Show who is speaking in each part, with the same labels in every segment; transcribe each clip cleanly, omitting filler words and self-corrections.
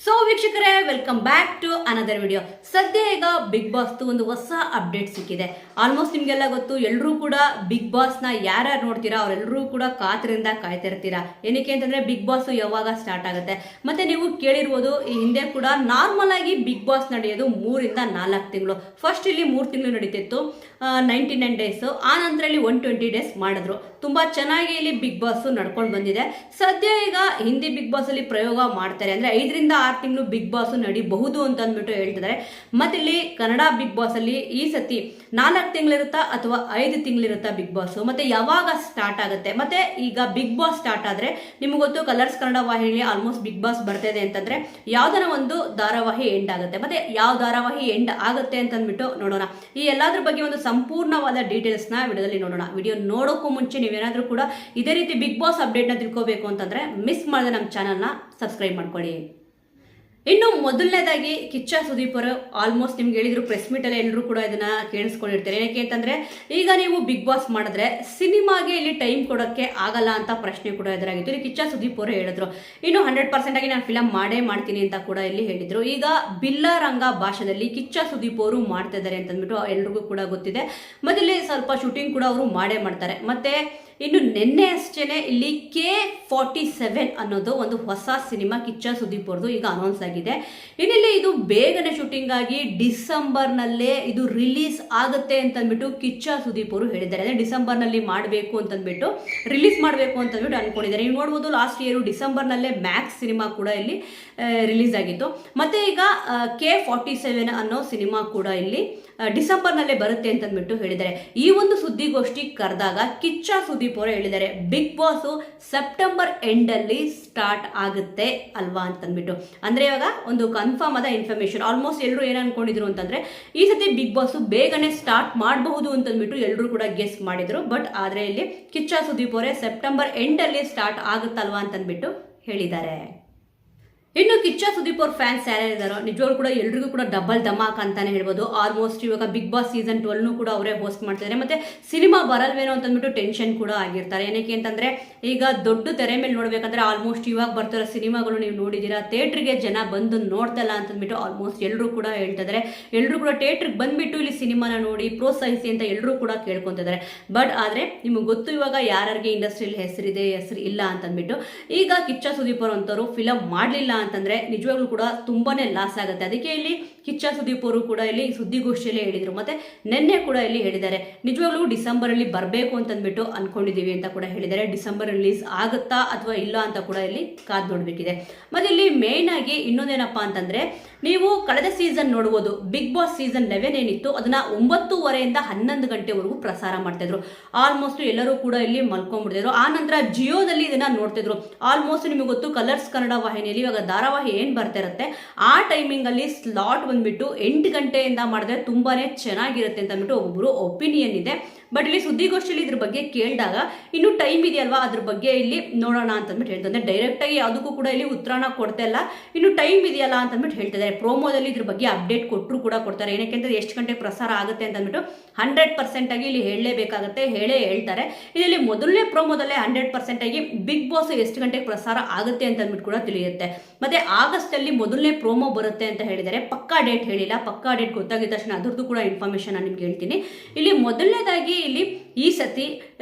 Speaker 1: So ವೀಕ್ಷಕರೇ, welcome back to another video. ಸದ್ಯ ಈಗ ಬಿಗ್ ಬಾಸ್ ಒಂದು ಹೊಸ ಅಪ್ಡೇಟ್ ಸಿಕ್ಕಿದೆ. ಆಲ್ಮೋಸ್ಟ್ ನಿಮಗೆಲ್ಲ ಗೊತ್ತು, ಎಲ್ಲರೂ ಕೂಡ ಬಿಗ್ ಬಾಸ್ನ ಯಾರ್ಯಾರು ನೋಡ್ತೀರಾ ಅವರೆಲ್ಲರೂ ಕೂಡ ಕಾತರಿಂದ ಕಾಯ್ತಿರ್ತೀರಾ. ಏನಕ್ಕೆ ಅಂತಂದ್ರೆ ಬಿಗ್ ಬಾಸ್ ಯಾವಾಗ ಸ್ಟಾರ್ಟ್ ಆಗುತ್ತೆ. ಮತ್ತೆ ನೀವು ಕೇಳಿರ್ಬೋದು, ಈ ಹಿಂದೆ ಕೂಡ ನಾರ್ಮಲ್ ಆಗಿ ಬಿಗ್ ಬಾಸ್ ನಡೆಯೋದು 3 ರಿಂದ 4 ತಿಂಗಳು. ಫಸ್ಟ್ ಇಲ್ಲಿ 3 ತಿಂಗಳು ನಡೀತಿತ್ತು, 99 ಡೇಸ್. ಆ ನಂತರ ಇಲ್ಲಿ 120 ಡೇಸ್ ಮಾಡಿದ್ರು. ತುಂಬಾ ಚೆನ್ನಾಗಿ ಇಲ್ಲಿ ಬಿಗ್ ಬಾಸ್ ನಡ್ಕೊಂಡು ಬಂದಿದೆ. ಸದ್ಯ ಈಗ ಹಿಂದಿ ಬಿಗ್ ಬಾಸ್ ಅಲ್ಲಿ ಪ್ರಯೋಗ ಮಾಡ್ತಾರೆ, ಅಂದ್ರೆ 5 ರಿಂದ 6 ತಿಂಗಳು ಬಿಗ್ ಬಾಸ್ ನಡಿಬಹುದು ಅಂತ ಅಂದ್ಬಿಟ್ಟು ಹೇಳ್ತಿದ್ದಾರೆ. ಮತ್ತೆ ಇಲ್ಲಿ ಕನ್ನಡ ಬಿಗ್ ಬಾಸ್ ಅಲ್ಲಿ ಈ ಸತಿ 4 ತಿಂಗಳಿರುತ್ತಾ ಅಥವಾ 5 ತಿಂಗಳಿರುತ್ತಾ ಬಿಗ್ ಬಾಸ್, ಮತ್ತೆ ಯಾವಾಗ ಸ್ಟಾರ್ಟ್ ಆಗುತ್ತೆ. ಮತ್ತೆ ಈಗ ಬಿಗ್ ಬಾಸ್ ಸ್ಟಾರ್ಟ್ ಆದ್ರೆ ನಿಮ್ಗೆ ಗೊತ್ತು, ಕಲರ್ಸ್ ಕನ್ನಡ ವಾಹಿನಿಯಲ್ಲಿ ಆಲ್ಮೋಸ್ಟ್ ಬಿಗ್ ಬಾಸ್ ಬರ್ತಾ ಇದೆ ಅಂತಂದ್ರೆ ಯಾವ್ದನ ಒಂದು ಧಾರಾವಾಹಿ ಎಂಡ್ ಆಗುತ್ತೆ. ಮತ್ತೆ ಯಾವ ಧಾರಾವಾಹಿ ಎಂಡ್ ಆಗುತ್ತೆ ಅಂತ ಅಂದ್ಬಿಟ್ಟು ನೋಡೋಣ. ಈ ಎಲ್ಲಾದ್ರ ಬಗ್ಗೆ ಒಂದು ಸಂಪೂರ್ಣವಾದ ಡೀಟೇಲ್ಸ್ ನ ವಿಡಿಯೋದಲ್ಲಿ ನೋಡೋಣ. ವಿಡಿಯೋ ನೋಡೋಕ್ಕೂ ಮುಂಚೆ ನೀವೇನಾದ್ರೂ ಕೂಡ ಇದೇ ರೀತಿ ಬಿಗ್ ಬಾಸ್ ಅಪ್ಡೇಟ್ ನ ತಿಳ್ಕೋಬೇಕು ಅಂತಂದ್ರೆ ಮಿಸ್ ಮಾಡದೆ ನಮ್ಮ ಚಾನಲ್ ನ ಸಬ್ಸ್ಕ್ರೈಬ್ ಮಾಡ್ಕೊಳ್ಳಿ. ಇನ್ನು ಮೊದಲನೇದಾಗಿ ಕಿಚ್ಚ ಸುದೀಪ್ ಅವರು ಆಲ್ಮೋಸ್ಟ್ ನಿಮ್ಗೆ ಹೇಳಿದ್ರು, ಪ್ರೆಸ್ ಮೀಟ್ ಅಲ್ಲಿ ಎಲ್ಲರೂ ಕೂಡ ಇದನ್ನ ಕೇಳಿಸ್ಕೊಂಡಿರ್ತಾರೆ. ಏನಕ್ಕೆ ಅಂತಂದ್ರೆ ಈಗ ನೀವು ಬಿಗ್ ಬಾಸ್ ಮಾಡಿದ್ರೆ ಸಿನಿಮಾಗೆ ಇಲ್ಲಿ ಟೈಮ್ ಕೊಡೋಕ್ಕೆ ಆಗಲ್ಲ ಅಂತ ಪ್ರಶ್ನೆ ಕೂಡ ಎದುರಾಗಿತ್ತು. ಇಲ್ಲಿ ಕಿಚ್ಚ ಸುದೀಪ್ ಅವರು ಹೇಳಿದ್ರು, ಇನ್ನು 100% ಆಗಿ ನಾನು ಫಿಲಂ ಮಾಡೇ ಮಾಡ್ತೀನಿ ಅಂತ ಕೂಡ ಇಲ್ಲಿ ಹೇಳಿದ್ರು. ಈಗ ಬಿಲ್ಲಾರಂಗ ಭಾಷೆಯಲ್ಲಿ ಕಿಚ್ಚ ಸುದೀಪ್ ಅವರು ಮಾಡ್ತಾ ಇದ್ದಾರೆ ಅಂತ ಅಂದ್ಬಿಟ್ಟು ಎಲ್ರಿಗೂ ಕೂಡ ಗೊತ್ತಿದೆ. ಮತ್ತೆ ಇಲ್ಲಿ ಸ್ವಲ್ಪ ಶೂಟಿಂಗ್ ಕೂಡ ಅವರು ಮಾಡೇ ಮಾಡ್ತಾರೆ. ಮತ್ತೆ ಇನ್ನು ನಿನ್ನೆ ಅಷ್ಟೇನೆ ಇಲ್ಲಿ K47 ಅನ್ನೋದು ಒಂದು ಹೊಸ ಸಿನಿಮಾ ಕಿಚ್ಚ ಸುದೀಪ್ ಅವ್ರದ್ದು ಈಗ ಅನೌನ್ಸ್ ಆಗಿದೆ. ಇನ್ನಿಲ್ಲಿ ಇದು ಬೇಗನೆ ಶೂಟಿಂಗ್ ಆಗಿ ಡಿಸೆಂಬರ್ನಲ್ಲೇ ಇದು ರಿಲೀಸ್ ಆಗುತ್ತೆ ಅಂತ ಅಂದ್ಬಿಟ್ಟು ಕಿಚ್ಚ ಸುದೀಪ್ ಅವರು ಹೇಳಿದ್ದಾರೆ. ಅಂದರೆ ಡಿಸೆಂಬರ್ನಲ್ಲಿ ಮಾಡಬೇಕು ಅಂತಂದ್ಬಿಟ್ಟು, ರಿಲೀಸ್ ಮಾಡಬೇಕು ಅಂತಂದ್ಬಿಟ್ಟು ಅನ್ಕೊಂಡಿದ್ದಾರೆ. ನೀವು ನೋಡ್ಬೋದು, ಲಾಸ್ಟ್ ಇಯರ್ ಡಿಸೆಂಬರ್ನಲ್ಲೇ ಮ್ಯಾಕ್ಸ್ ಸಿನಿಮಾ ಕೂಡ ಇಲ್ಲಿ ರಿಲೀಸ್ ಆಗಿತ್ತು. ಮತ್ತೆ ಈಗ K47 ಅನ್ನೋ ಸಿನಿಮಾ ಕೂಡ ಇಲ್ಲಿ ಡಿಸೆಂಬರ್ನಲ್ಲೇ ಬರುತ್ತೆ ಅಂತ ಅಂದ್ಬಿಟ್ಟು ಹೇಳಿದ್ದಾರೆ. ಈ ಒಂದು ಸುದ್ದಿಗೋಷ್ಠಿ ಕರೆದಾಗ ಕಿಚ್ಚ ಸುದೀಪ್ ಅವರು ಹೇಳಿದ್ದಾರೆ, ಬಿಗ್ ಬಾಸ್ ಸೆಪ್ಟೆಂಬರ್ ಎಂಡ್ ಅಲ್ಲಿ ಸ್ಟಾರ್ಟ್ ಆಗುತ್ತೆ ಅಲ್ವಾ ಅಂತಂದ್ಬಿಟ್ಟು. ಅಂದ್ರೆ ಇವಾಗ ಒಂದು ಕನ್ಫರ್ಮ್ ಆದ ಇನ್ಫಾರ್ಮೇಶನ್. ಆಲ್ಮೋಸ್ಟ್ ಎಲ್ಲರೂ ಏನ್ ಅನ್ಕೊಂಡಿದ್ರು ಅಂತಂದ್ರೆ ಈ ಸತಿ ಬಿಗ್ ಬಾಸ್ ಬೇಗನೆ ಸ್ಟಾರ್ಟ್ ಮಾಡಬಹುದು ಅಂತಂದ್ಬಿಟ್ಟು ಎಲ್ಲರೂ ಕೂಡ ಗೆಸ್ ಮಾಡಿದ್ರು. ಬಟ್ ಆದ್ರೆ ಇಲ್ಲಿ ಕಿಚ್ಚ ಸುದೀಪ್ ಅವರೇ ಸೆಪ್ಟೆಂಬರ್ ಎಂಡ್ ಅಲ್ಲಿ ಸ್ಟಾರ್ಟ್ ಆಗುತ್ತಲ್ವಾ ಅಂತಂದ್ಬಿಟ್ಟು ಹೇಳಿದ್ದಾರೆ. ಇನ್ನು ಕಿಚ್ಚ ಸುದೀಪ್ ಅವ್ರ ಫ್ಯಾನ್ಸ್ ಯಾರ್ಯಾರಿದಾರೋ ನಿಜವಾಗ್ಲೂ ಕೂಡ ಎಲ್ರಿಗೂ ಕೂಡ ಡಬಲ್ ಧಮಾಕ್ ಅಂತಾನೆ ಹೇಳ್ಬೋದು. ಆಲ್ಮೋಸ್ಟ್ ಇವಾಗ ಬಿಗ್ ಬಾಸ್ ಸೀಸನ್ 12 ಕೂಡ ಅವರೇ ಹೋಸ್ಟ್ ಮಾಡ್ತಿದ್ದಾರೆ. ಮತ್ತೆ ಸಿನಿಮಾ ಬರಲ್ವೇನೋ ಅಂತಂದ್ಬಿಟ್ಟು ಟೆನ್ಷನ್ ಕೂಡ ಆಗಿರ್ತಾರೆ. ಏನಕ್ಕೆ ಅಂತಂದ್ರೆ ಈಗ ದೊಡ್ಡ ತೆರೆ ಮೇಲೆ ನೋಡ್ಬೇಕಂದ್ರೆ ಆಲ್ಮೋಸ್ಟ್ ಇವಾಗ ಬರ್ತಿರೋ ಸಿನಿಮಾಗಳು ನೀವು ನೋಡಿದೀರಾ, ಥಿಯೇಟ್ರಿಗೆ ಜನ ಬಂದು ನೋಡ್ತಲ್ಲ ಅಂತಂದ್ಬಿಟ್ಟು ಆಲ್ಮೋಸ್ಟ್ ಎಲ್ಲರೂ ಕೂಡ ಹೇಳ್ತಿದ್ದಾರೆ. ಎಲ್ಲರೂ ಕೂಡ ಥಿಯೇಟ್ರಿಗೆ ಬಂದ್ಬಿಟ್ಟು ಇಲ್ಲಿ ಸಿನಿಮಾನ ನೋಡಿ ಪ್ರೋತ್ಸಾಹಿಸಿ ಅಂತ ಎಲ್ಲರೂ ಕೂಡ ಕೇಳ್ಕೊಂತಿದ್ದಾರೆ. ಬಟ್ ಆದ್ರೆ ನಿಮ್ಗೆ ಗೊತ್ತು, ಇವಾಗ ಯಾರಿಗೆ ಇಂಡಸ್ಟ್ರಿಯಲ್ಲಿ ಹೆಸರಿದೆ ಹೆಸರು ಇಲ್ಲ ಅಂತಂದ್ಬಿಟ್ಟು. ಈಗ ಕಿಚ್ಚ ಸುದೀಪ್ ಅವರು ಅಂತವರು ಫಿಲಂ ಮಾಡಲಿಲ್ಲ ಅಂತಂದ್ರೆ ನಿಜವಾಗ್ಲೂ ಕೂಡ ತುಂಬಾನೇ ಲಾಸ್ ಆಗುತ್ತೆ. ಅದಕ್ಕೆ ಇಲ್ಲಿ ಕಿಚ್ಚ ಸುದೀಪ್ ಅವರು ಕೂಡ ಇಲ್ಲಿ ಸುದ್ದಿಗೋಷ್ಠಿಯಲ್ಲಿ ಹೇಳಿದ್ರು. ಮತ್ತೆ ನಿನ್ನೆ ಕೂಡ ಇಲ್ಲಿ ಹೇಳಿದ್ದಾರೆ, ನಿಜವಾಗ್ಲೂ ಡಿಸೆಂಬರ್ ಅಲ್ಲಿ ಬರಬೇಕು ಅಂತಂದ್ಬಿಟ್ಟು ಅನ್ಕೊಂಡಿದೀವಿ ಅಂತ ಕೂಡ ಹೇಳಿದ್ದಾರೆ. ಡಿಸೆಂಬರ್ ರಿಲೀಸ್ ಆಗುತ್ತಾ ಅಥವಾ ಇಲ್ಲ ಅಂತ ಕೂಡ ಇಲ್ಲಿ ಕಾದ್ ನೋಡ್ಬೇಕಿದೆ. ಮತ್ತೆ ಇಲ್ಲಿ ಮೇನ್ ಆಗಿ ಇನ್ನೊಂದೇನಪ್ಪಾ ಅಂತಂದ್ರೆ, ನೀವು ಕಳೆದ ಸೀಸನ್ ನೋಡ್ಬೋದು, ಬಿಗ್ ಬಾಸ್ ಸೀಸನ್ 11 ಏನಿತ್ತು ಅದನ್ನ 9:30ಯಿಂದ 11 ಗಂಟೆವರೆಗೂ ಪ್ರಸಾರ ಮಾಡ್ತಿದ್ರು. ಆಲ್ಮೋಸ್ಟ್ ಎಲ್ಲರೂ ಕೂಡ ಇಲ್ಲಿ ಮಲ್ಕೊಂಡ್ಬಿಡ್ತಿದ್ರು. ಆ ನಂತರ ಜಿಯೋದಲ್ಲಿ ಇದನ್ನ ನೋಡ್ತಿದ್ರು. ಆಲ್ಮೋಸ್ಟ್ ನಿಮಗೆ ಗೊತ್ತು, ಕಲರ್ಸ್ ಕನ್ನಡ ವಾಹಿನಿಯಲ್ಲಿ ಇವಾಗ ಧಾರಾವಾಹಿ ಏನ್ ಬರ್ತಾ ಇರುತ್ತೆ ಆ ಟೈಮಿಂಗ್ ಅಲ್ಲಿ ಸ್ಲಾಟ್ ಬಂದ್ಬಿಟ್ಟು 8 ಗಂಟೆಯಿಂದ ಮಾಡಿದ್ರೆ ತುಂಬಾನೇ ಚೆನ್ನಾಗಿರುತ್ತೆ ಅಂತ ಅಂದ್ಬಿಟ್ಟು ಒಬ್ಬರು ಒಪಿನಿಯನ್ ಇದೆ. ಬಟ್ ಇಲ್ಲಿ ಸುದ್ದಿಗೋಷ್ಠಿಯಲ್ಲಿ ಇದ್ರ ಬಗ್ಗೆ ಕೇಳಿದಾಗ ಇನ್ನು ಟೈಮ್ ಇದೆಯಲ್ವಾ, ಅದ್ರ ಬಗ್ಗೆ ಇಲ್ಲಿ ನೋಡೋಣ ಅಂತಂದ್ಬಿಟ್ಟು ಹೇಳ್ತಾರೆ. ಡೈರೆಕ್ಟ್ ಆಗಿ ಯಾವುದಕ್ಕೂ ಕೂಡ ಇಲ್ಲಿ ಉತ್ತರನ ಕೊಡ್ತಾ ಇಲ್ಲ, ಇನ್ನು ಟೈಮ್ ಇದೆಯಲ್ಲ ಅಂತಂದ್ಬಿಟ್ಟು ಹೇಳ್ತಿದ್ದಾರೆ. ಪ್ರೋಮೋದಲ್ಲಿ ಇದ್ರ ಬಗ್ಗೆ ಅಪ್ಡೇಟ್ ಕೊಟ್ಟರು ಕೂಡ ಕೊಡ್ತಾರೆ. ಏನಕ್ಕೆ ಅಂದ್ರೆ ಎಷ್ಟು ಗಂಟೆಗೆ ಪ್ರಸಾರ ಆಗುತ್ತೆ ಅಂತ ಅಂದ್ಬಿಟ್ಟು 100% ಆಗಿ ಇಲ್ಲಿ ಹೇಳಲೇಬೇಕಾಗತ್ತೆ, ಹೇಳೇ ಹೇಳ್ತಾರೆ. ಇದರಲ್ಲಿ ಮೊದಲನೇ ಪ್ರೋಮೋದಲ್ಲೇ 100% ಆಗಿ ಬಿಗ್ ಬಾಸ್ ಎಷ್ಟು ಗಂಟೆಗೆ ಪ್ರಸಾರ ಆಗುತ್ತೆ ಅಂತ ಅಂದ್ಬಿಟ್ಟು ಕೂಡ ತಿಳಿಯುತ್ತೆ. ಮತ್ತೆ ಆಗಸ್ಟ್ ಅಲ್ಲಿ ಮೊದಲನೇ ಪ್ರೋಮೋ ಬರುತ್ತೆ ಅಂತ ಹೇಳಿದ್ದಾರೆ. ಪಕ್ಕಾ ಡೇಟ್ ಹೇಳಿಲ್ಲ. ಪಕ್ಕಾ ಡೇಟ್ ಗೊತ್ತಾಗಿದ್ದ ತಕ್ಷಣ ಅದ್ರದ್ದು ಕೂಡ ಇನ್ಫಾರ್ಮೇಶನ್ ನಾನು ನಿಮ್ಗೆ ಹೇಳ್ತೀನಿ. ಇಲ್ಲಿ ಮೊದಲನೇದಾಗಿ ಇಲ್ಲಿ ಈ ಸತಿ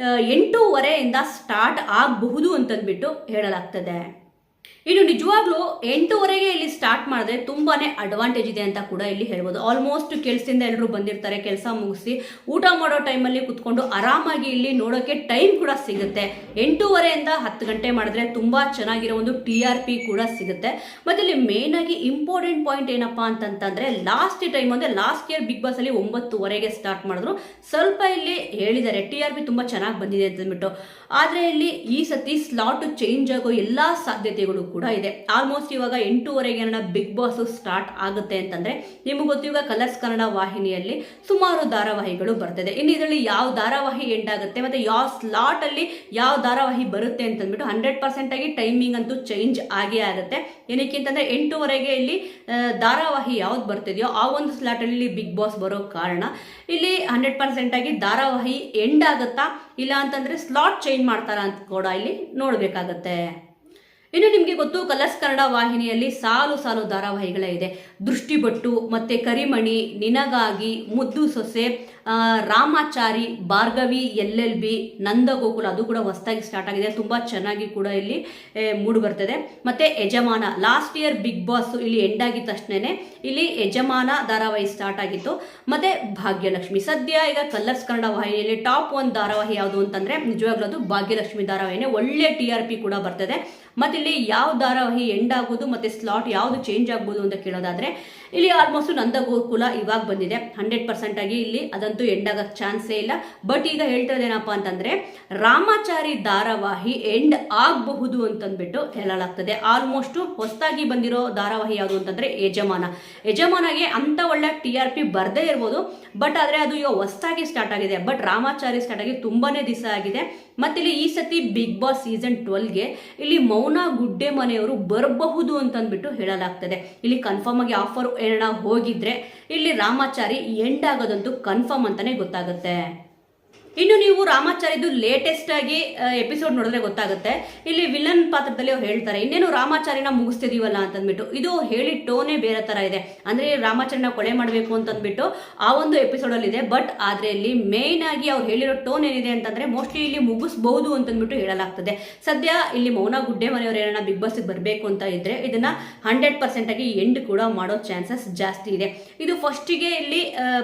Speaker 1: 8:30ಯಿಂದ ಸ್ಟಾರ್ಟ್ ಆಗಬಹುದು ಅಂತಂದ್ಬಿಟ್ಟು ಹೇಳಲಾಗ್ತದೆ. ಇನ್ನು ನಿಜವಾಗ್ಲೂ 8:30ಗೆ ಇಲ್ಲಿ ಸ್ಟಾರ್ಟ್ ಮಾಡಿದ್ರೆ ತುಂಬಾನೇ ಅಡ್ವಾಂಟೇಜ್ ಇದೆ ಅಂತ ಕೂಡ ಇಲ್ಲಿ ಹೇಳ್ಬೋದು. ಆಲ್ಮೋಸ್ಟ್ ಕೆಲಸದಿಂದ ಎಲ್ಲರೂ ಬಂದಿರ್ತಾರೆ, ಕೆಲಸ ಮುಗಿಸಿ ಊಟ ಮಾಡೋ ಟೈಮಲ್ಲಿ ಕುತ್ಕೊಂಡು ಆರಾಮಾಗಿ ಇಲ್ಲಿ ನೋಡೋಕೆ ಟೈಮ್ ಕೂಡ ಸಿಗುತ್ತೆ. 8:30ಯಿಂದ 10 ಗಂಟೆ ಮಾಡಿದ್ರೆ ತುಂಬಾ ಚೆನ್ನಾಗಿರೋ ಒಂದು TRP ಕೂಡ ಸಿಗುತ್ತೆ. ಮತ್ತೆ ಇಲ್ಲಿ ಮೇನ್ ಆಗಿ ಇಂಪಾರ್ಟೆಂಟ್ ಪಾಯಿಂಟ್ ಏನಪ್ಪಾ ಅಂತಂತಂದ್ರೆ, ಲಾಸ್ಟ್ ಟೈಮ್ ಅಂದ್ರೆ ಲಾಸ್ಟ್ ಇಯರ್ ಬಿಗ್ ಬಾಸ್ ಅಲ್ಲಿ 9:30ಗೆ ಸ್ಟಾರ್ಟ್ ಮಾಡಿದ್ರು. ಸ್ವಲ್ಪ ಇಲ್ಲಿ ಹೇಳಿದ್ದಾರೆ TRP ತುಂಬಾ ಚೆನ್ನಾಗಿ ಬಂದಿದೆ ಅಂತ ಅಂದ್ಬಿಟ್ಟು. ಆದ್ರೆ ಇಲ್ಲಿ ಈ ಸತಿ ಸ್ಲಾಟ್ ಚೇಂಜ್ ಆಗೋ ಎಲ್ಲಾ ಸಾಧ್ಯತೆಗಳು ಕೂಡ ಇದೆ. ಆಲ್ಮೋಸ್ಟ್ ಇವಾಗ 8:30ಗೆ ಬಿಗ್ ಬಾಸ್ ಸ್ಟಾರ್ಟ್ ಆಗುತ್ತೆ ಅಂತಂದ್ರೆ ನಿಮ್ಗೆ ಗೊತ್ತು, ಇವಾಗ ಕಲರ್ಸ್ ಕನ್ನಡ ವಾಹಿನಿಯಲ್ಲಿ ಸುಮಾರು ಧಾರಾವಾಹಿಗಳು ಬರ್ತದೆ. ಇನ್ನು ಇದರಲ್ಲಿ ಯಾವ ಧಾರಾವಾಹಿ ಎಂಡ್ ಆಗುತ್ತೆ ಮತ್ತೆ ಯಾವ ಸ್ಲಾಟ್ ಅಲ್ಲಿ ಯಾವ ಧಾರಾವಾಹಿ ಬರುತ್ತೆ ಅಂತಂದ್ಬಿಟ್ಟು 100% ಆಗಿ ಟೈಮಿಂಗ್ ಅಂತೂ ಚೇಂಜ್ ಆಗೇ ಆಗುತ್ತೆ. ಏನಕ್ಕೆ ಅಂತಂದ್ರೆ 8:30ಗೆ ಇಲ್ಲಿ ಧಾರಾವಾಹಿ ಯಾವ್ದು ಬರ್ತಿದೆಯೋ ಆ ಒಂದು ಸ್ಲಾಟ್ ಅಲ್ಲಿ ಬಿಗ್ ಬಾಸ್ ಬರೋ ಕಾರಣ ಇಲ್ಲಿ 100% ಆಗಿ ಧಾರಾವಾಹಿ ಎಂಡ್ ಆಗುತ್ತಾ ಇಲ್ಲ ಅಂತಂದ್ರೆ ಸ್ಲಾಟ್ ಚೇಂಜ್ ಮಾಡ್ತಾರ ಅಂತ ಕೂಡ ಇಲ್ಲಿ ನೋಡ್ಬೇಕಾಗತ್ತೆ. ಇನ್ನು ನಿಮಗೆ ಗೊತ್ತು, ಕಲರ್ಸ್ ಕನ್ನಡ ವಾಹಿನಿಯಲ್ಲಿ ಸಾಲು ಸಾಲು ಧಾರಾವಾಹಿಗಳೇ ಇದೆ. ದೃಷ್ಟಿಬೊಟ್ಟು, ಮತ್ತೆ ಕರಿಮಣಿ, ನಿನಗಾಗಿ, ಮುದ್ದು ಸೊಸೆ, ರಾಮಾಚಾರಿ, ಭಾರ್ಗವಿ, LLB, ನಂದಗೋಕುಲ, ಅದು ಕೂಡ ಹೊಸದಾಗಿ ಸ್ಟಾರ್ಟ್ ಆಗಿದೆ. ತುಂಬ ಚೆನ್ನಾಗಿ ಕೂಡ ಇಲ್ಲಿ ಮೂಡಿ ಬರ್ತದೆ. ಮತ್ತೆ ಯಜಮಾನ, ಲಾಸ್ಟ್ ಇಯರ್ ಬಿಗ್ ಬಾಸ್ ಇಲ್ಲಿ ಎಂಡ್ ಆಗಿದ ತಕ್ಷಣನೇ ಇಲ್ಲಿ ಯಜಮಾನ ಧಾರಾವಾಹಿ ಸ್ಟಾರ್ಟ್ ಆಗಿತ್ತು. ಮತ್ತೆ ಭಾಗ್ಯಲಕ್ಷ್ಮಿ. ಸದ್ಯ ಈಗ ಕಲರ್ಸ್ ಕನ್ನಡ ವಾಹಿನಿಯಲ್ಲಿ ಟಾಪ್ 1 ಧಾರಾವಾಹಿ ಯಾವುದು ಅಂತಂದ್ರೆ ನಿಜವಾಗ್ಲೂ ಅದು ಭಾಗ್ಯಲಕ್ಷ್ಮಿ ಧಾರಾವಾಹಿನೇ. ಒಳ್ಳೆ TRP ಕೂಡ ಬರ್ತದೆ. ಮತ್ತೆ ಇಲ್ಲಿ ಯಾವ ಧಾರಾವಾಹಿ ಎಂಡ್ ಆಗೋದು ಮತ್ತೆ ಸ್ಲಾಟ್ ಯಾವುದು ಚೇಂಜ್ ಆಗ್ಬೋದು ಅಂತ ಕೇಳೋದಾದ್ರೆ ಇಲ್ಲಿ ಆಲ್ಮೋಸ್ಟ್ ನಂದಗೋಕುಲ ಇವಾಗ ಬಂದಿದೆ. 100% ಆಗಿ ಇಲ್ಲಿ ಅದಂತೂ ಎಂಡ್ ಆಗಕ್ಕೆ ಚಾನ್ಸೇ ಇಲ್ಲ. ಬಟ್ ಈಗ ಹೇಳ್ತಿರೋದೇನಪ್ಪ ಅಂತಂದ್ರೆ ರಾಮಾಚಾರಿ ಧಾರಾವಾಹಿ ಎಂಡ್ ಆಗಬಹುದು ಅಂತಂದ್ಬಿಟ್ಟು ಹೇಳಲಾಗ್ತದೆ. ಆಲ್ಮೋಸ್ಟ್ ಹೊಸದಾಗಿ ಬಂದಿರೋ ಧಾರಾವಾಹಿ ಯಾವುದು ಅಂತಂದ್ರೆ ಯಜಮಾನಗೆ ಅಂತ ಒಳ್ಳೆ TRP ಬರ್ದೇ ಇರ್ಬೋದು. ಬಟ್ ಆದ್ರೆ ಅದು ಈಗ ಹೊಸದಾಗಿ ಸ್ಟಾರ್ಟ್ ಆಗಿದೆ. ಬಟ್ ರಾಮಾಚಾರಿ ಸ್ಟಾರ್ಟ್ ಆಗಿ ತುಂಬಾನೇ ದಿವಸ ಆಗಿದೆ. ಮತ್ತೆ ಇಲ್ಲಿ ಈ ಸತಿ ಬಿಗ್ ಬಾಸ್ ಸೀಸನ್ 12ಗೆ ಇಲ್ಲಿ ಮೌನ ಗುಡ್ಡೆ ಮನೆಯವರು ಬರಬಹುದು ಅಂತಂದ್ಬಿಟ್ಟು ಹೇಳಲಾಗ್ತದೆ. ಇಲ್ಲಿ ಕನ್ಫರ್ಮ್ ಆಗಿ ಆಫರ್ ಏನಾರ ಹೋಗಿದ್ರೆ ಇಲ್ಲಿ ರಾಮಾಚಾರಿ ಎಂಡ್ ಆಗೋದಂತೂ ಕನ್ಫರ್ಮ್ ಅಂತಾನೆ ಗೊತ್ತಾಗುತ್ತೆ. ಇನ್ನು ನೀವು ರಾಮಾಚಾರಿದು ಲೇಟೆಸ್ಟ್ ಆಗಿ ಎಪಿಸೋಡ್ ನೋಡಿದ್ರೆ ಗೊತ್ತಾಗುತ್ತೆ. ಇಲ್ಲಿ ವಿಲನ್ ಪಾತ್ರದಲ್ಲಿ ಅವ್ರು ಹೇಳ್ತಾರೆ, ಇನ್ನೇನು ರಾಮಾಚಾರಿನ ಮುಗಿಸ್ತಿದೀವಲ್ಲ ಅಂತಂದ್ಬಿಟ್ಟು. ಇದು ಹೇಳಿ ಟೋನೇ ಬೇರೆ ತರ ಇದೆ. ಅಂದ್ರೆ ರಾಮಾಚಾರಿನ ಕೊಲೆ ಮಾಡಬೇಕು ಅಂತಂದ್ಬಿಟ್ಟು ಆ ಒಂದು ಎಪಿಸೋಡ್ ಅಲ್ಲಿ ಇದೆ. ಬಟ್ ಆದ್ರೆ ಇಲ್ಲಿ ಮೇನ್ ಆಗಿ ಅವ್ರು ಹೇಳಿರೋ ಟೋನ್ ಏನಿದೆ ಅಂತಂದ್ರೆ ಮೋಸ್ಟ್ಲಿ ಇಲ್ಲಿ ಮುಗಿಸಬಹುದು ಅಂತಂದ್ಬಿಟ್ಟು ಹೇಳಲಾಗ್ತದೆ. ಸದ್ಯ ಇಲ್ಲಿ ಮೌನ ಗುಡ್ಡೆ ಮನೆಯವರು ಏನಾರ ಬಿಗ್ ಬಾಸ್ ಬರಬೇಕು ಅಂತ ಇದ್ರೆ ಇದನ್ನ 100% ಆಗಿ ಎಂಡ್ ಕೂಡ ಮಾಡೋ ಚಾನ್ಸಸ್ ಜಾಸ್ತಿ ಇದೆ. ಇದು ಫಸ್ಟಿಗೆ ಇಲ್ಲಿ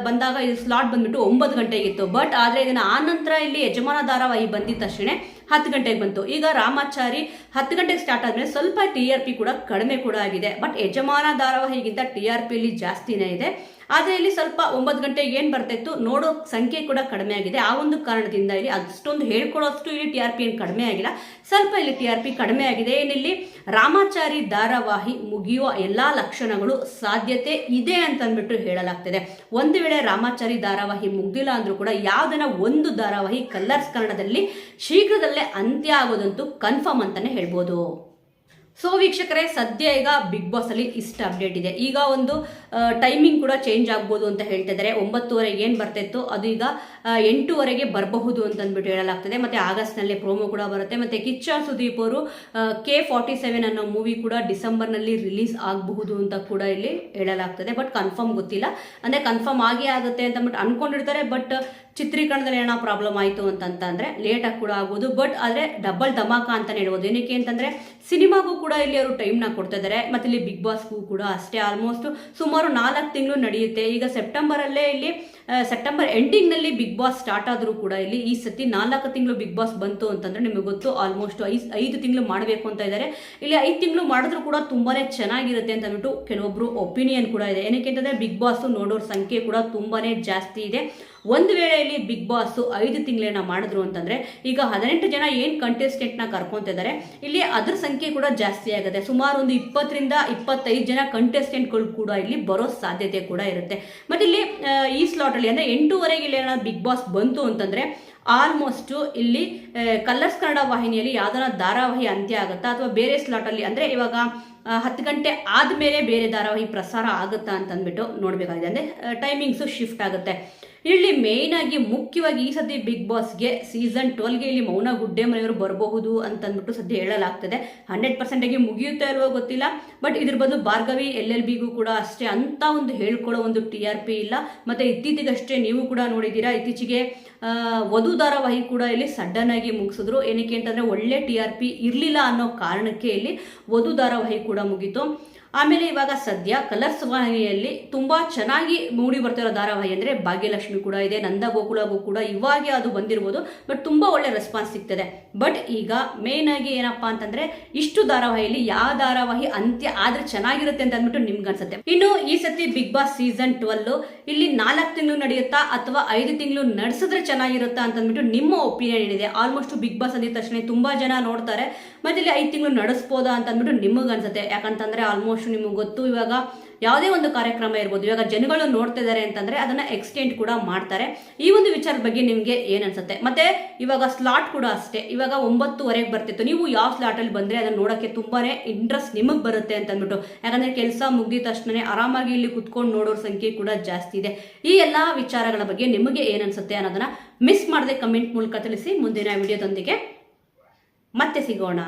Speaker 1: ಬಂದಾಗ ಇದು ಸ್ಲಾಟ್ ಬಂದ್ಬಿಟ್ಟು 9 ಗಂಟೆಗಿತ್ತು. ಬಟ್ ಆದ್ರೆ ಇದನ್ನ ನಂತರ ಇಲ್ಲಿ ಯಜಮಾನ ಧಾರಾವಾಹಿ ಬಂದಿದ್ದ ತಕ್ಷಣ 10 ಗಂಟೆಗೆ ಬಂತು. ಈಗ ರಾಮಾಚಾರಿ 10 ಗಂಟೆಗೆ ಸ್ಟಾರ್ಟ್ ಆದ್ಮೇಲೆ ಸ್ವಲ್ಪ TRP ಕೂಡ ಕಡಿಮೆ ಕೂಡ ಆಗಿದೆ. ಬಟ್ ಯಜಮಾನ ಧಾರಾವಾಹಿಗಿಂತ TRP ಇಲ್ಲಿ ಜಾಸ್ತಿನೇ ಇದೆ. ಆದರೆ ಇಲ್ಲಿ ಸ್ವಲ್ಪ 9 ಗಂಟೆಗೆ ಏನು ಬರ್ತಾಯಿತ್ತು ನೋಡೋ ಸಂಖ್ಯೆ ಕೂಡ ಕಡಿಮೆ ಆಗಿದೆ. ಆ ಒಂದು ಕಾರಣದಿಂದ ಇಲ್ಲಿ ಅಷ್ಟೊಂದು ಹೇಳ್ಕೊಳ್ಳೋಷ್ಟು ಇಲ್ಲಿ TRP ಏನು ಕಡಿಮೆ ಆಗಿಲ್ಲ, ಸ್ವಲ್ಪ ಇಲ್ಲಿ TRP ಕಡಿಮೆ ಆಗಿದೆ. ಏನಿಲ್ಲಿ ರಾಮಾಚಾರಿ ಧಾರಾವಾಹಿ ಮುಗಿಯುವ ಎಲ್ಲಾ ಲಕ್ಷಣಗಳು ಸಾಧ್ಯತೆ ಇದೆ ಅಂತಂದ್ಬಿಟ್ಟು ಹೇಳಲಾಗ್ತದೆ. ಒಂದು ವೇಳೆ ರಾಮಾಚಾರಿ ಧಾರಾವಾಹಿ ಮುಗ್ದಿಲ್ಲ ಅಂದ್ರೂ ಕೂಡ ಯಾವ್ದನ್ನ ಒಂದು ಧಾರಾವಾಹಿ ಕಲರ್ಸ್ ಕನ್ನಡದಲ್ಲಿ ಶೀಘ್ರದಲ್ಲೇ ಅಂತ್ಯ ಆಗೋದಂತೂ ಕನ್ಫರ್ಮ್ ಅಂತಾನೆ ಹೇಳ್ಬೋದು. ಸೊ ವೀಕ್ಷಕರೇ, ಸದ್ಯ ಈಗ ಬಿಗ್ ಬಾಸ್ ಅಲ್ಲಿ ಇಷ್ಟ ಅಪ್ಡೇಟ್ ಇದೆ. ಈಗ ಒಂದು ಟೈಮಿಂಗ್ ಕೂಡ ಚೇಂಜ್ ಆಗ್ಬೋದು ಅಂತ ಹೇಳ್ತಿದ್ದಾರೆ. 9:30 ಏನು ಬರ್ತಿತ್ತು ಅದು ಈಗ 8:00 ಬರಬಹುದು ಅಂತಂದ್ಬಿಟ್ಟು ಹೇಳಲಾಗ್ತದೆ. ಮತ್ತೆ ಆಗಸ್ಟ್ ನಲ್ಲಿ ಪ್ರೋಮೋ ಕೂಡ ಬರುತ್ತೆ. ಮತ್ತೆ ಕಿಚ್ಚ ಸುದೀಪ್ ಅವರು K47 ಅನ್ನೋ ಮೂವಿ ಕೂಡ ಡಿಸೆಂಬರ್ನಲ್ಲಿ ರಿಲೀಸ್ ಆಗಬಹುದು ಅಂತ ಕೂಡ ಇಲ್ಲಿ ಹೇಳಲಾಗ್ತದೆ. ಬಟ್ ಕನ್ಫರ್ಮ್ ಗೊತ್ತಿಲ್ಲ. ಅಂದ್ರೆ ಕನ್ಫರ್ಮ್ ಆಗೇ ಆಗುತ್ತೆ ಅಂತ ಅನ್ಕೊಂಡಿರ್ತಾರೆ. ಬಟ್ ಚಿತ್ರೀಕರಣದಲ್ಲಿ ಏನೋ ಪ್ರಾಬ್ಲಮ್ ಆಯಿತು ಅಂತಂದ್ರೆ ಲೇಟ್ ಆಗಿ ಕೂಡ ಆಗ್ಬೋದು. ಬಟ್ ಆದರೆ ಡಬಲ್ ಧಮಾಕ ಅಂತಾನೆ ಹೇಳ್ಬೋದು. ಏನಕ್ಕೆ ಅಂತಂದ್ರೆ ಸಿನಿಮಾಗೂ ಕೂಡ ಇಲ್ಲಿ ಅವರು ಟೈಮ್ನ ಕೊಡ್ತಾ ಇದ್ದಾರೆ. ಮತ್ತೆ ಇಲ್ಲಿ ಬಿಗ್ ಬಾಸ್ಗೂ ಕೂಡ ಅಷ್ಟೇ. ಆಲ್ಮೋಸ್ಟ್ ಸುಮಾರು 4 ತಿಂಗಳು ನಡೆಯುತ್ತೆ. ಈಗ ಸೆಪ್ಟೆಂಬರಲ್ಲೇ ಇಲ್ಲಿ ಸೆಪ್ಟೆಂಬರ್ ಎಂಡಿಂಗ್ನಲ್ಲಿ ಬಿಗ್ ಬಾಸ್ ಸ್ಟಾರ್ಟ್ ಆದರೂ ಕೂಡ ಇಲ್ಲಿ ಈ ಸತಿ 4 ತಿಂಗಳು ಬಿಗ್ ಬಾಸ್ ಬಂತು ಅಂತಂದ್ರೆ ನಿಮಗೆ ಗೊತ್ತು, ಆಲ್ಮೋಸ್ಟ್ 5 ತಿಂಗಳು ಮಾಡಬೇಕು ಅಂತ ಇದ್ದಾರೆ. ಇಲ್ಲಿ 5 ತಿಂಗಳು ಮಾಡಿದ್ರು ಕೂಡ ತುಂಬಾನೇ ಚೆನ್ನಾಗಿರುತ್ತೆ ಅಂತ ಅಂದ್ಬಿಟ್ಟು ಕೆಲವೊಬ್ರು ಒಪಿನಿಯನ್ ಕೂಡ ಇದೆ. ಏನಕ್ಕೆ ಅಂತಂದ್ರೆ ಬಿಗ್ ಬಾಸ್ ನೋಡೋರ ಸಂಖ್ಯೆ ಕೂಡ ತುಂಬಾನೇ ಜಾಸ್ತಿ ಇದೆ. ಒಂದು ವೇಳೆ ಇಲ್ಲಿ ಬಿಗ್ ಬಾಸ್ 5 ತಿಂಗಳೇನ ಮಾಡಿದ್ರು ಅಂತಂದ್ರೆ ಈಗ 18 ಜನ ಏನ್ ಕಂಟೆಸ್ಟೆಂಟ್ನ ಕರ್ಕೊಂತಿದ್ದಾರೆ, ಇಲ್ಲಿ ಅದ್ರ ಸಂಖ್ಯೆ ಕೂಡ ಜಾಸ್ತಿ ಆಗುತ್ತೆ. ಸುಮಾರು ಒಂದು 20 ರಿಂದ 25 ಜನ ಕಂಟೆಸ್ಟೆಂಟ್ಗಳು ಕೂಡ ಇಲ್ಲಿ ಬರೋ ಸಾಧ್ಯತೆ ಕೂಡ ಇರುತ್ತೆ. ಮತ್ತೆ ಇಲ್ಲಿ ಈ ಸ್ಲಾಟ್ ಅಲ್ಲಿ ಅಂದ್ರೆ 8:00 ಇಲ್ಲಿ ಏನಾದ್ರು ಬಿಗ್ ಬಾಸ್ ಬಂತು ಅಂತಂದ್ರೆ ಆಲ್ಮೋಸ್ಟ್ ಇಲ್ಲಿ ಕಲರ್ಸ್ ಕನ್ನಡ ವಾಹಿನಿಯಲ್ಲಿ ಯಾವ್ದಾರ ಧಾರಾವಾಹಿ ಅಂತ್ಯ ಆಗುತ್ತಾ ಅಥವಾ ಬೇರೆ ಸ್ಲಾಟ್ ಅಲ್ಲಿ ಅಂದ್ರೆ ಇವಾಗ 10 ಗಂಟೆ ಆದ್ಮೇಲೆ ಬೇರೆ ಧಾರಾವಾಹಿ ಪ್ರಸಾರ ಆಗುತ್ತಾ ಅಂತಂದ್ಬಿಟ್ಟು ನೋಡ್ಬೇಕಾಗಿದೆ. ಅಂದ್ರೆ ಟೈಮಿಂಗ್ಸು ಶಿಫ್ಟ್ ಆಗುತ್ತೆ. ಇಲ್ಲಿ ಮೇಯ್ನ್ ಆಗಿ ಮುಖ್ಯವಾಗಿ ಈ ಸದ್ಯ ಬಿಗ್ ಬಾಸ್ಗೆ ಸೀಸನ್ 12ಗೆ ಇಲ್ಲಿ ಮೌನ ಗುಡ್ಡೆ ಮನೆಯವರು ಬರಬಹುದು ಅಂತಂದ್ಬಿಟ್ಟು ಸದ್ಯ ಹೇಳಲಾಗ್ತದೆ. 100% ಆಗಿ ಮುಗಿಯುತ್ತಾ ಇರುವ ಗೊತ್ತಿಲ್ಲ. ಬಟ್ ಇದ್ರ ಬದಲು ಭಾರ್ಗವಿ LLBಗೂ ಕೂಡ ಅಷ್ಟೇ ಅಂತ ಒಂದು ಹೇಳ್ಕೊಳ್ಳೋ ಒಂದು TRP ಇಲ್ಲ. ಮತ್ತೆ ಇತ್ತೀಚೆಗಷ್ಟೇ ನೀವು ಕೂಡ ನೋಡಿದ್ದೀರಾ, ಇತ್ತೀಚೆಗೆ ವಧು ಧಾರಾವಾಹಿ ಕೂಡ ಇಲ್ಲಿ ಸಡನ್ ಆಗಿ ಮುಗಿಸಿದ್ರು. ಏನಕ್ಕೆ ಅಂತಂದ್ರೆ ಒಳ್ಳೆ TRP ಇರಲಿಲ್ಲ ಅನ್ನೋ ಕಾರಣಕ್ಕೆ ಇಲ್ಲಿ ವಧು ಧಾರಾವಾಹಿ ಕೂಡ ಮುಗೀತು. ಆಮೇಲೆ ಇವಾಗ ಸದ್ಯ ಕಲರ್ಸ್ ವಾಹಿನಿಯಲ್ಲಿ ತುಂಬಾ ಚೆನ್ನಾಗಿ ಮೂಡಿ ಬರ್ತಿರೋ ಧಾರಾವಾಹಿ ಅಂದ್ರೆ ಭಾಗ್ಯಲಕ್ಷ್ಮಿ ಕೂಡ ಇದೆ, ನಂದಗೋಕುಲಗೂ ಕೂಡ ಇವಾಗೆ ಅದು ಬಂದಿರ್ಬೋದು. ಬಟ್ ತುಂಬಾ ಒಳ್ಳೆ ರೆಸ್ಪಾನ್ಸ್ ಸಿಗ್ತದೆ. ಬಟ್ ಈಗ ಮೇನ್ ಆಗಿ ಏನಪ್ಪಾ ಅಂತಂದ್ರೆ ಇಷ್ಟು ಧಾರಾವಾಹಿಯಲ್ಲಿ ಯಾವ ಧಾರಾವಾಹಿ ಅಂತ್ಯ ಆದ್ರೆ ಚೆನ್ನಾಗಿರುತ್ತೆ ಅಂತ ಅಂದ್ಬಿಟ್ಟು ನಿಮ್ಗೆ ಅನ್ಸುತ್ತೆ. ಇನ್ನು ಈ ಸತಿ ಬಿಗ್ ಬಾಸ್ ಸೀಸನ್ 12 ಇಲ್ಲಿ 4 ತಿಂಗಳು ನಡೆಯುತ್ತಾ ಅಥವಾ 5 ತಿಂಗಳು ನಡೆಸಿದ್ರೆ ಚೆನ್ನಾಗಿರುತ್ತಾ ಅಂತಂದ್ಬಿಟ್ಟು ನಿಮ್ಮ ಒಪಿನಿಯನ್ ಏನಿದೆ? ಆಲ್ಮೋಸ್ಟ್ ಬಿಗ್ ಬಾಸ್ ಅಂದಿದ ತಕ್ಷಣ ತುಂಬಾ ಜನ ನೋಡ್ತಾರೆ. ಮತ್ತೆ ಇಲ್ಲಿ 5 ತಿಂಗಳು ನಡೆಸ್ಬೋದಾ ಅಂತಂದ್ಬಿಟ್ಟು ನಿಮಗೆ ಅನ್ಸುತ್ತೆ. ಯಾಕಂತಂದ್ರೆ ಆಲ್ಮೋಸ್ಟ್ ನಿಮಗೆ ಗೊತ್ತು, ಇವಾಗ ಯಾವುದೇ ಒಂದು ಕಾರ್ಯಕ್ರಮ ಇರ್ಬೋದು, ಇವಾಗ ಜನಗಳು ನೋಡ್ತಾ ಇದ್ದಾರೆ ಅಂತಂದ್ರೆ ಅದನ್ನ ಎಕ್ಸ್ಟೆಂಡ್ ಕೂಡ ಮಾಡ್ತಾರೆ. ಈ ಒಂದು ವಿಚಾರದ ಬಗ್ಗೆ ನಿಮ್ಗೆ ಏನ್ ಅನ್ಸುತ್ತೆ? ಮತ್ತೆ ಇವಾಗ ಸ್ಲಾಟ್ ಕೂಡ ಅಷ್ಟೇ, ಇವಾಗ 9:00 ಬರ್ತಿತ್ತು. ನೀವು ಯಾವ ಸ್ಲಾಟ್ ಅಲ್ಲಿ ಬಂದ್ರೆ ಅದನ್ನ ನೋಡಕ್ಕೆ ತುಂಬಾನೇ ಇಂಟ್ರೆಸ್ಟ್ ನಿಮಗ್ ಬರುತ್ತೆ ಅಂತ ಅಂದ್ಬಿಟ್ಟು. ಯಾಕಂದ್ರೆ ಕೆಲಸ ಮುಗಿದ ತಕ್ಷಣ ಆರಾಮಾಗಿ ಇಲ್ಲಿ ಕುತ್ಕೊಂಡು ನೋಡೋರ ಸಂಖ್ಯೆ ಕೂಡ ಜಾಸ್ತಿ ಇದೆ. ಈ ಎಲ್ಲಾ ವಿಚಾರಗಳ ಬಗ್ಗೆ ನಿಮಗೆ ಏನ್ ಅನ್ಸುತ್ತೆ ಅನ್ನೋದನ್ನ ಮಿಸ್ ಮಾಡದೆ ಕಮೆಂಟ್ ಮೂಲಕ ತಿಳಿಸಿ. ಮುಂದಿನ ವಿಡಿಯೋದೊಂದಿಗೆ ಮತ್ತೆ ಸಿಗೋಣ.